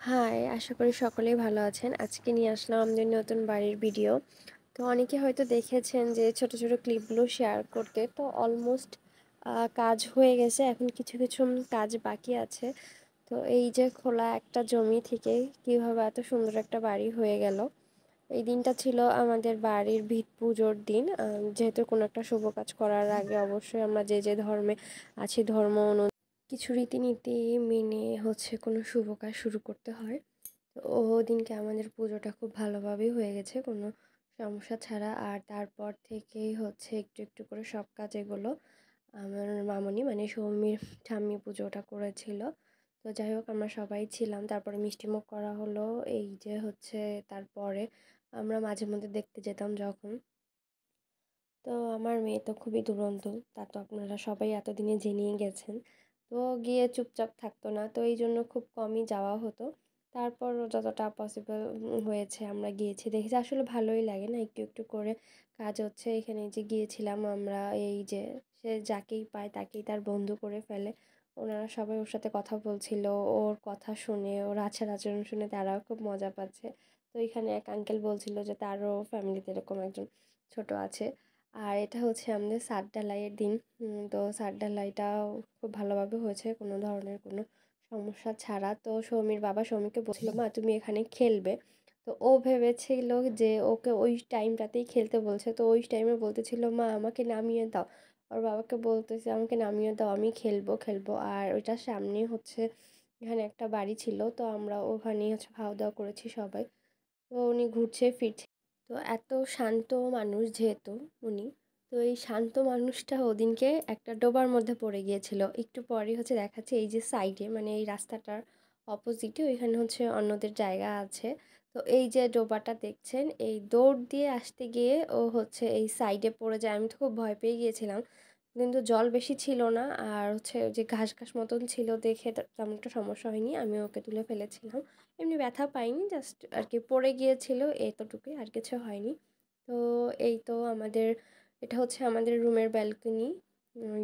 High, আশা করি সকলেই ভালো আছেন। আজকে নিয়ে আসলাম আমাদের নতুন বাড়ির ভিডিও। তো অনেকে হয়তো দেখেছেন যে ছোট, ছোট ক্লিপগুলো শেয়ার করতে। তো অলমোস্ট কাজ হয়ে গেছে। এখন কিছু, কিছু কাজ বাকি আছে। তো এই যে খোলা একটা জমি থেকে কিভাবে এত সুন্দর একটা বাড়ি হয়ে গেল। এই দিনটা ছিল আমাদের বাড়ির ভিত পুজোর দিন। যেহেতু কোনো একটা শুভ কাজ করার আগে অবশ্যই আমরা যে, যে ধর্মে আছি ধর্ম কিছু রীতিনীতি মেনে কোনো শুভ কাজ শুরু করতে হয়। তো দিনকে আমাদের পুজোটা খুব ভালোভাবেই হয়ে গেছে, কোনো সমস্যা ছাড়া। আর তারপর থেকেই একটু একটু করে সব কাজ এগোলো। আমার মামুনি মানে সৌমির ঠাম্মি পুজোটা করেছিল। তো যাই হোক আমরা সবাই ছিলাম। তারপরে মিষ্টিমুখ করা হলো। এই যে তারপরে আমরা মাঝে মধ্যে দেখতে যেতাম যখন। তো আমার মেয়ে তো খুবই দুরন্ত, তা তো আপনারা সবাই এতদিনে জেনেই গেছেন। তো গিয়ে চুপচাপ থাকতো না, তো এই জন্য খুব কমই যাওয়া হতো। তারপর যতটা পসিবল হয়েছে আমরা গিয়েছি, দেখেছি আসলে ভালোই লাগে না একটু একটু করে কাজ হচ্ছে। এখানে যে গিয়েছিলাম আমরা, এই যে সে যাকেই পায় তাকেই তার বন্ধু করে ফেলে। ওনারা সবাই ওর সাথে কথা বলছিল, ওর কথা শুনে ওর আচার আচরণ শুনে তারাও খুব মজা পাচ্ছে। তো এখানে এক আঙ্কেল বলছিল যে তারও ফ্যামিলিতে এরকম একজন ছোট আছে। আর এটা আমাদের ছাদ ঢালাইয়ের দিন। তো ছাদ ঢালাইটাও খুব ভালোভাবে হয়েছে, কোনো ধরনের কোনো সমস্যা ছাড়া। তো সৌমির বাবা সৌমিকে বলছিল, মা তুমি এখানে খেলবে। তো ও ভেবেছিল যে ওকে ওই টাইমটাতেই খেলতে বলছে। তো ওই টাইমে বলতেছিল, মা আমাকে নামিয়ে দাও। ওর বাবাকে বলতেছে আমাকে নামিয়ে দাও, আমি খেলবো খেলবো। আর ওইটার সামনে এখানে একটা বাড়ি ছিল, তো আমরা ওখানেই খাওয়া দাওয়া করেছি সবাই। তো উনি ঘুরছে ফিরছে। তো এত শান্ত মানুষ যেহেতু উনি, তো এই শান্ত মানুষটা ওদিনকে একটা ডোবার মধ্যে পড়ে গিয়েছিল। একটু পরে দেখাচ্ছে এই যে সাইডে মানে এই রাস্তাটার অপোজিটে ওইখানে অন্যদের জায়গা আছে। তো এই যে ডোবাটা দেখছেন, এই দৌড় দিয়ে আসতে গিয়ে ও এই সাইডে পড়ে যায়। আমি তো খুব ভয় পেয়ে গিয়েছিলাম, কিন্তু জল বেশি ছিল না। আর ওই যে ঘাস ঘাস মতন ছিল দেখে তেমন একটা সমস্যা হয়নি, আমি ওকে তুলে ফেলেছিলাম। এমনি ব্যথা পাইনি, জাস্ট আর কি পড়ে গিয়েছিল এতটুকুই, আর কিছু হয়নি। তো এই তো এটা আমাদের রুমের ব্যালকনি।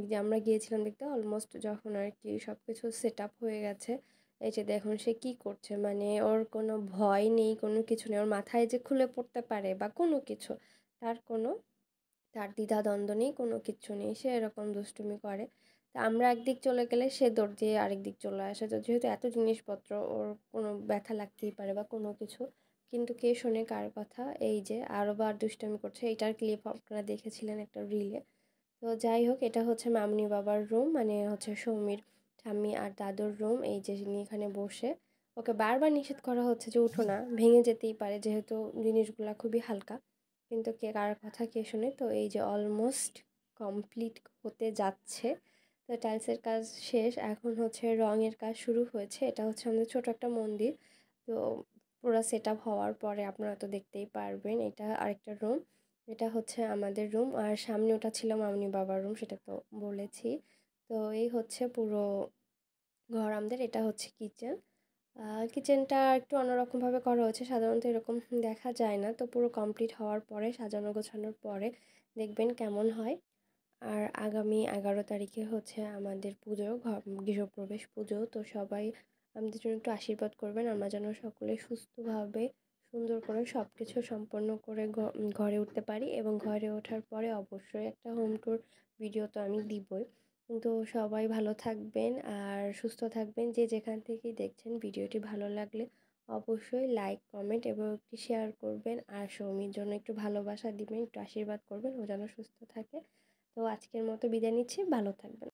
যে আমরা গিয়েছিলাম দেখতে, অলমোস্ট যখন আর কি সব কিছু সেট আপ হয়ে গেছে। এই যে দেখুন সে কি করছে, মানে ওর কোনো ভয় নেই, কোনো কিছু নেই। ওর মাথায় যে খুলে পড়তে পারে বা কোনো কিছু, তার কোনো তার দ্বিধাদ্বন্দ্ব নেই, কোনো কিচ্ছু নেই। সে এরকম দুষ্টুমি করে। তা আমরা একদিক চলে গেলে সে দৌড় দিয়ে আরেক দিক চলে আসে। তো যেহেতু এত জিনিসপত্র, ওর কোনো ব্যথা লাগতেই পারে বা কোনো কিছু, কিন্তু কে শোনে কার কথা। এই যে আরও বার দুষ্টামি করছে, এটার ক্লিপ আপনারা দেখেছিলেন একটা রিলে। তো যাই হোক, এটা মামুনি বাবার রুম, মানে সৌমির ঠাম্মি আর দাদুর রুম। এই যে যিনি এখানে বসে, ওকে বারবার নিষেধ করা হচ্ছে যে উঠো না, ভেঙে যেতেই পারে, যেহেতু জিনিসগুলা খুবই হালকা। কিন্তু কে কার কথা কে শোনে। তো এই যে অলমোস্ট কমপ্লিট হতে যাচ্ছে। তো টাইলসের কাজ শেষ, এখন রঙের কাজ শুরু হয়েছে। এটা আমাদের ছোট একটা মন্দির। তো পুরো সেট আপ হওয়ার পরে আপনারা তো দেখতেই পারবেন। এটা আরেকটা রুম, এটা আমাদের রুম। আর সামনে ওটা ছিল মামনি বাবার রুম, সেটা তো বলেছি। তো এই পুরো ঘর আমাদের। এটা কিচেন। কিচেনটা একটু অন্যরকমভাবে করা হয়েছে, সাধারণত এরকম দেখা যায় না। তো পুরো কমপ্লিট হওয়ার পরে, সাজানো গোছানোর পরে দেখবেন কেমন হয়। আর আগামী 11 তারিখে আমাদের পুজো, গৃহপ্রবেশ পুজো। তো সবাই আমাদের জন্য একটু আশীর্বাদ করবেন, আমরা যেন সকলে সুস্থভাবে সুন্দর করে সব কিছু সম্পন্ন করে ঘরে উঠতে পারি। এবং ঘরে ওঠার পরে অবশ্যই একটা হোম ট্যুর ভিডিও তো আমি দিবই। তো সবাই ভালো থাকবেন আর সুস্থ থাকবেন, যে যেখান থেকেই দেখছেন। ভিডিওটি ভালো লাগলে অবশ্যই লাইক কমেন্ট এবং একটি শেয়ার করবেন। আর সৌমির জন্য একটু ভালোবাসা দিবেন, একটু আশীর্বাদ করবেন, ও যেন সুস্থ থাকে। তো আজকের মতো বিদায় নিচ্ছি, ভালো থাকবেন।